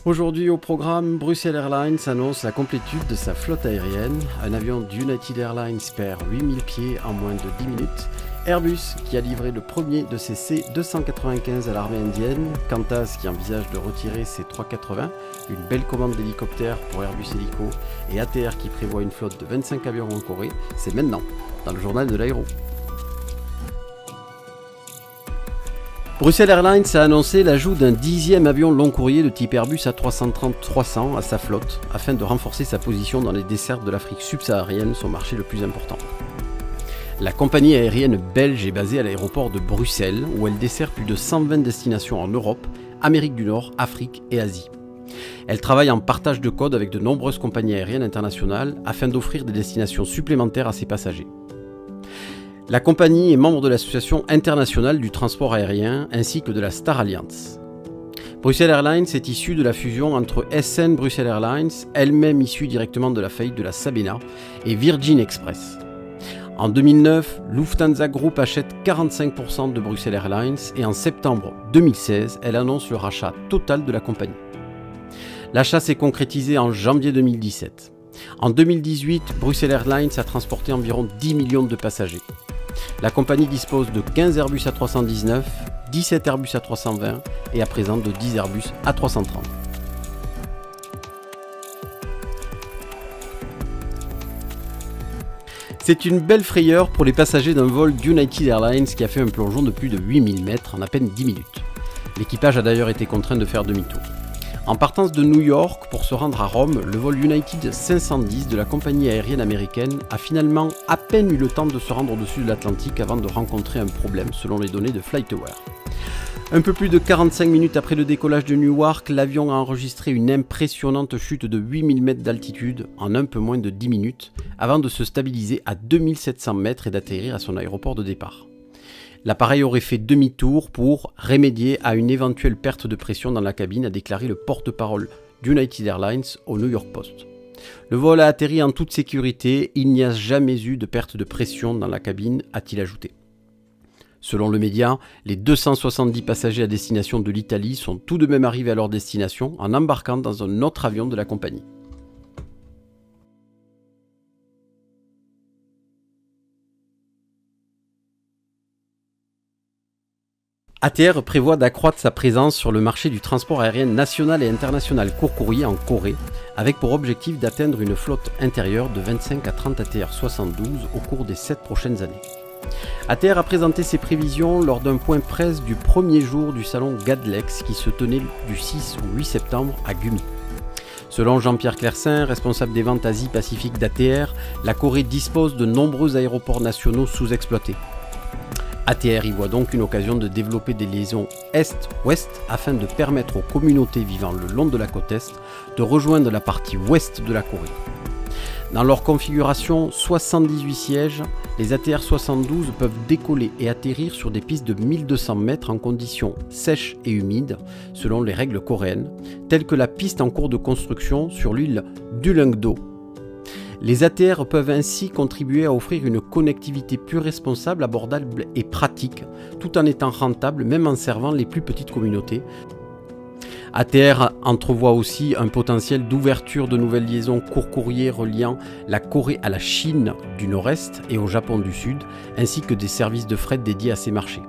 Aujourd'hui au programme, Bruxelles Airlines annonce la complétude de sa flotte aérienne. Un avion d'United Airlines perd 8000 pieds en moins de 10 minutes. Airbus qui a livré le premier de ses C-295 à l'armée indienne. Qantas qui envisage de retirer ses 380. Une belle commande d'hélicoptères pour Airbus Hélico. Et ATR qui prévoit une flotte de 25 avions en Corée. C'est maintenant, dans le journal de l'aéro. Bruxelles Airlines a annoncé l'ajout d'un 10e avion long courrier de type Airbus A330-300 à sa flotte afin de renforcer sa position dans les dessertes de l'Afrique subsaharienne, son marché le plus important. La compagnie aérienne belge est basée à l'aéroport de Bruxelles où elle dessert plus de 120 destinations en Europe, Amérique du Nord, Afrique et Asie. Elle travaille en partage de code avec de nombreuses compagnies aériennes internationales afin d'offrir des destinations supplémentaires à ses passagers. La compagnie est membre de l'Association internationale du transport aérien ainsi que de la Star Alliance. Bruxelles Airlines est issue de la fusion entre SN Bruxelles Airlines, elle-même issue directement de la faillite de la Sabena, et Virgin Express. En 2009, Lufthansa Group achète 45% de Bruxelles Airlines et en septembre 2016, elle annonce le rachat total de la compagnie. L'achat s'est concrétisé en janvier 2017. En 2018, Bruxelles Airlines a transporté environ 10 millions de passagers. La compagnie dispose de 15 Airbus A319, 17 Airbus A320 et à présent de 10 Airbus A330. C'est une belle frayeur pour les passagers d'un vol d'United Airlines qui a fait un plongeon de plus de 8000 mètres en à peine 10 minutes. L'équipage a d'ailleurs été contraint de faire demi-tour. En partance de New York pour se rendre à Rome, le vol United 510 de la compagnie aérienne américaine a finalement à peine eu le temps de se rendre au-dessus de l'Atlantique avant de rencontrer un problème selon les données de FlightAware. Un peu plus de 45 minutes après le décollage de Newark, l'avion a enregistré une impressionnante chute de 8000 mètres d'altitude en un peu moins de 10 minutes avant de se stabiliser à 2700 mètres et d'atterrir à son aéroport de départ. L'appareil aurait fait demi-tour pour remédier à une éventuelle perte de pression dans la cabine, a déclaré le porte-parole d'United Airlines au New York Post. Le vol a atterri en toute sécurité, il n'y a jamais eu de perte de pression dans la cabine, a-t-il ajouté. Selon le média, les 270 passagers à destination de l'Italie sont tout de même arrivés à leur destination en embarquant dans un autre avion de la compagnie. ATR prévoit d'accroître sa présence sur le marché du transport aérien national et international court courrier en Corée, avec pour objectif d'atteindre une flotte intérieure de 25 à 30 ATR 72 au cours des 7 prochaines années. ATR a présenté ses prévisions lors d'un point presse du premier jour du salon GADLEX qui se tenait du 6 au 8 septembre à Gumi. Selon Jean-Pierre Clercin, responsable des ventes Asie-Pacifique d'ATR, la Corée dispose de nombreux aéroports nationaux sous-exploités. ATR y voit donc une occasion de développer des liaisons Est-Ouest afin de permettre aux communautés vivant le long de la côte Est de rejoindre la partie ouest de la Corée. Dans leur configuration 78 sièges, les ATR 72 peuvent décoller et atterrir sur des pistes de 1200 mètres en conditions sèches et humides, selon les règles coréennes, telles que la piste en cours de construction sur l'île d'Uleungdo. Les ATR peuvent ainsi contribuer à offrir une connectivité plus responsable, abordable et pratique, tout en étant rentable même en servant les plus petites communautés. ATR entrevoit aussi un potentiel d'ouverture de nouvelles liaisons court courrier reliant la Corée à la Chine du Nord-Est et au Japon du Sud, ainsi que des services de fret dédiés à ces marchés.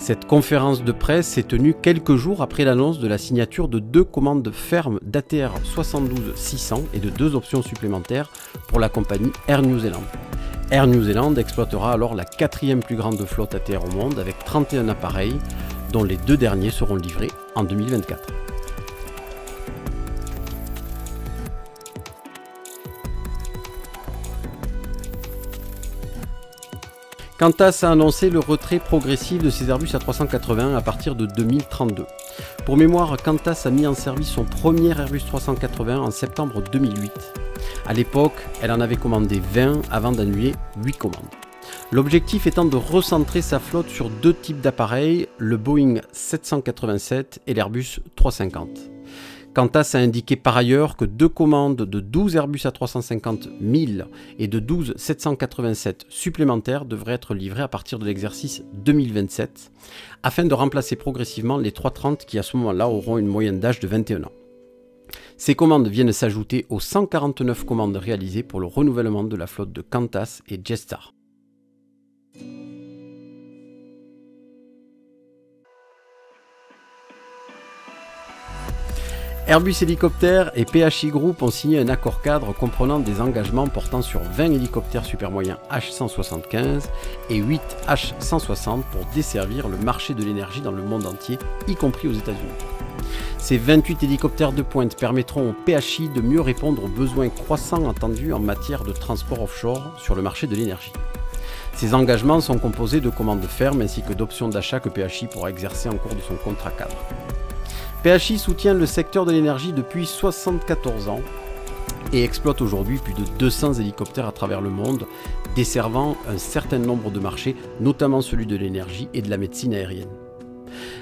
Cette conférence de presse s'est tenue quelques jours après l'annonce de la signature de 2 commandes fermes d'ATR 72-600 et de 2 options supplémentaires pour la compagnie Air New Zealand. Air New Zealand exploitera alors la 4e plus grande flotte ATR au monde avec 31 appareils, dont les 2 derniers seront livrés en 2024. Qantas a annoncé le retrait progressif de ses Airbus A380 à partir de 2032. Pour mémoire, Qantas a mis en service son premier Airbus 380 en septembre 2008. À l'époque, elle en avait commandé 20 avant d'annuler 8 commandes. L'objectif étant de recentrer sa flotte sur 2 types d'appareils, le Boeing 787 et l'Airbus 350. Qantas a indiqué par ailleurs que 2 commandes de 12 Airbus A350-1000 et de 12 787 supplémentaires devraient être livrées à partir de l'exercice 2027, afin de remplacer progressivement les 330 qui à ce moment-là auront une moyenne d'âge de 21 ans. Ces commandes viennent s'ajouter aux 149 commandes réalisées pour le renouvellement de la flotte de Qantas et Jetstar. Airbus Hélicoptères et PHI Group ont signé un accord cadre comprenant des engagements portant sur 20 hélicoptères supermoyens H175 et 8 H160 pour desservir le marché de l'énergie dans le monde entier, y compris aux États-Unis. Ces 28 hélicoptères de pointe permettront au PHI de mieux répondre aux besoins croissants attendus en matière de transport offshore sur le marché de l'énergie. Ces engagements sont composés de commandes fermes ainsi que d'options d'achat que PHI pourra exercer en cours de son contrat cadre. PHI soutient le secteur de l'énergie depuis 74 ans et exploite aujourd'hui plus de 200 hélicoptères à travers le monde, desservant un certain nombre de marchés, notamment celui de l'énergie et de la médecine aérienne.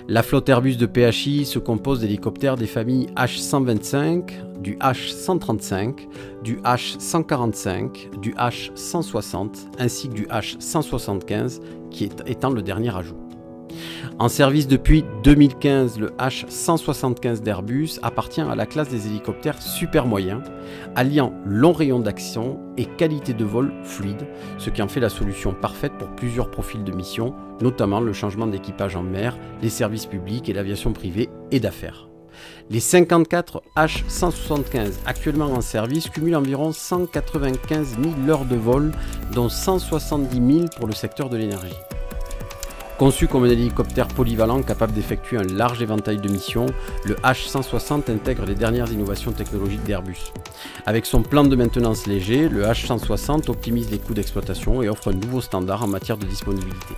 La flotte Airbus de PHI se compose d'hélicoptères des familles H125, du H135, du H145, du H160 ainsi que du H175 qui étant le dernier ajout. En service depuis 2015, le H175 d'Airbus appartient à la classe des hélicoptères super moyens, alliant long rayon d'action et qualité de vol fluide, ce qui en fait la solution parfaite pour plusieurs profils de mission, notamment le changement d'équipage en mer, les services publics et l'aviation privée et d'affaires. Les 54 H175 actuellement en service cumulent environ 195 000 heures de vol, dont 170 000 pour le secteur de l'énergie. Conçu comme un hélicoptère polyvalent capable d'effectuer un large éventail de missions, le H160 intègre les dernières innovations technologiques d'Airbus. Avec son plan de maintenance léger, le H160 optimise les coûts d'exploitation et offre un nouveau standard en matière de disponibilité.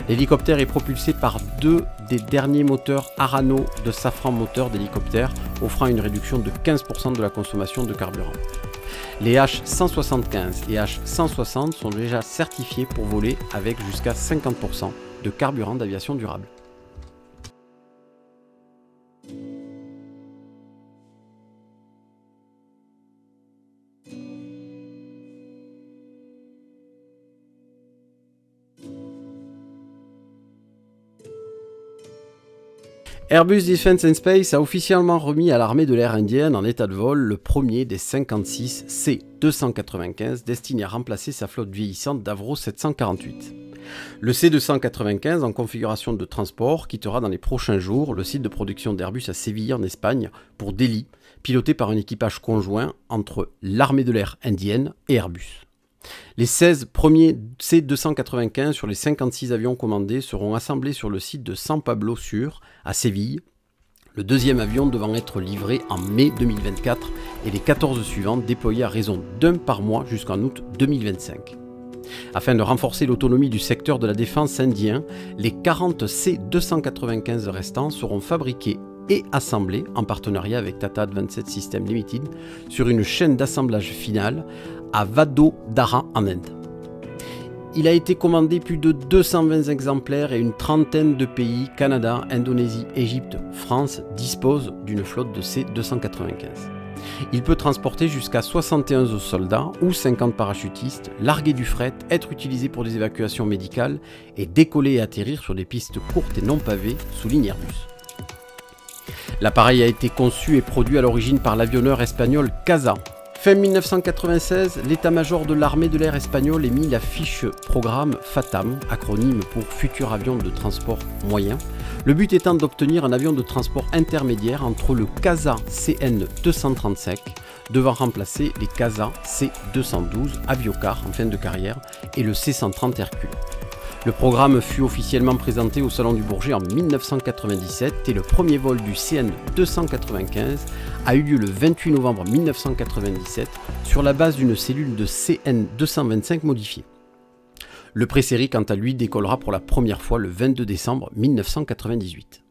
L'hélicoptère est propulsé par deux des derniers moteurs Arano de Safran Moteur d'hélicoptère, offrant une réduction de 15% de la consommation de carburant. Les H175 et H160 sont déjà certifiés pour voler avec jusqu'à 50% de carburant d'aviation durable. Airbus Defence and Space a officiellement remis à l'armée de l'air indienne en état de vol le premier des 56 C-295 destinés à remplacer sa flotte vieillissante d'Avro 748. Le C-295 en configuration de transport quittera dans les prochains jours le site de production d'Airbus à Séville en Espagne pour Delhi, piloté par un équipage conjoint entre l'armée de l'air indienne et Airbus. Les 16 premiers C-295 sur les 56 avions commandés seront assemblés sur le site de San Pablo Sur, à Séville, le deuxième avion devant être livré en mai 2024 et les 14 suivants déployés à raison d'un par mois jusqu'en août 2025. Afin de renforcer l'autonomie du secteur de la défense indien, les 40 C-295 restants seront fabriqués et assemblés en partenariat avec Tata Advanced Systems Limited sur une chaîne d'assemblage finale à Vadodara en Inde. Il a été commandé plus de 220 exemplaires et une trentaine de pays, Canada, Indonésie, Égypte, France, disposent d'une flotte de C-295. Il peut transporter jusqu'à 71 soldats ou 50 parachutistes, larguer du fret, être utilisé pour des évacuations médicales et décoller et atterrir sur des pistes courtes et non pavées, souligne Airbus. L'appareil a été conçu et produit à l'origine par l'avionneur espagnol CASA. Fin 1996, l'état-major de l'armée de l'air espagnole émit la fiche programme FATAM, acronyme pour Futur Avion de Transport Moyen, le but étant d'obtenir un avion de transport intermédiaire entre le CASA CN-235, devant remplacer les CASA C-212 Aviocar en fin de carrière et le C-130 Hercule. Le programme fut officiellement présenté au Salon du Bourget en 1997 et le premier vol du CN-295 a eu lieu le 28 novembre 1997 sur la base d'une cellule de CN-225 modifiée. Le pré-série, quant à lui, décollera pour la première fois le 22 décembre 1998.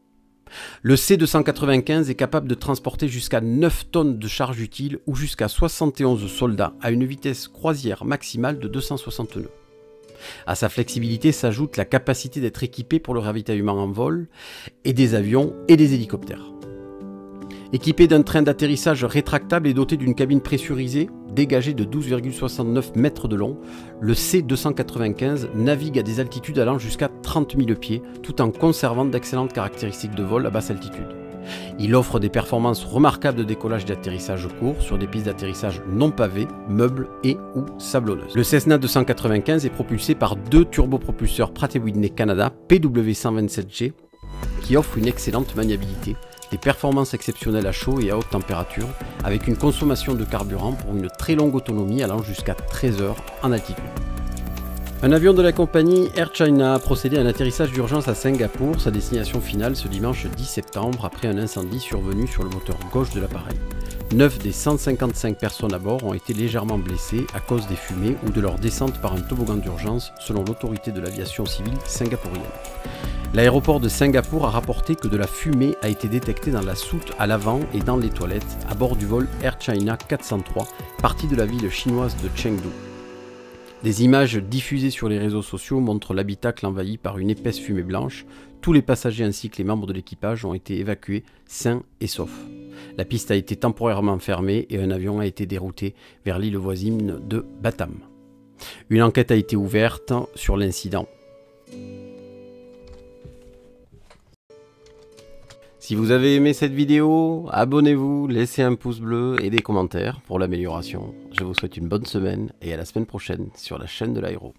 Le C-295 est capable de transporter jusqu'à 9 tonnes de charge utile ou jusqu'à 71 soldats à une vitesse croisière maximale de 260 nœuds. À sa flexibilité s'ajoute la capacité d'être équipé pour le ravitaillement en vol et des avions et des hélicoptères. Équipé d'un train d'atterrissage rétractable et doté d'une cabine pressurisée, dégagée de 12,69 mètres de long, le C-295 navigue à des altitudes allant jusqu'à 30 000 pieds, tout en conservant d'excellentes caractéristiques de vol à basse altitude. Il offre des performances remarquables de décollage et d'atterrissage court sur des pistes d'atterrissage non pavées, meubles et ou sablonneuses. Le Cessna 295 est propulsé par deux turbopropulseurs Pratt & Whitney Canada PW127G qui offrent une excellente maniabilité, des performances exceptionnelles à chaud et à haute température, avec une consommation de carburant pour une très longue autonomie allant jusqu'à 13 heures en altitude. Un avion de la compagnie Air China a procédé à un atterrissage d'urgence à Singapour, sa destination finale ce dimanche 10 septembre après un incendie survenu sur le moteur gauche de l'appareil. 9 des 155 personnes à bord ont été légèrement blessées à cause des fumées ou de leur descente par un toboggan d'urgence selon l'autorité de l'aviation civile singapourienne. L'aéroport de Singapour a rapporté que de la fumée a été détectée dans la soute à l'avant et dans les toilettes à bord du vol Air China 403 parti de la ville chinoise de Chengdu. Des images diffusées sur les réseaux sociaux montrent l'habitacle envahi par une épaisse fumée blanche. Tous les passagers ainsi que les membres de l'équipage ont été évacués sains et saufs. La piste a été temporairement fermée et un avion a été dérouté vers l'île voisine de Batam. Une enquête a été ouverte sur l'incident. Si vous avez aimé cette vidéo, abonnez-vous, laissez un pouce bleu et des commentaires pour l'amélioration. Je vous souhaite une bonne semaine et à la semaine prochaine sur la chaîne de l'Aéro.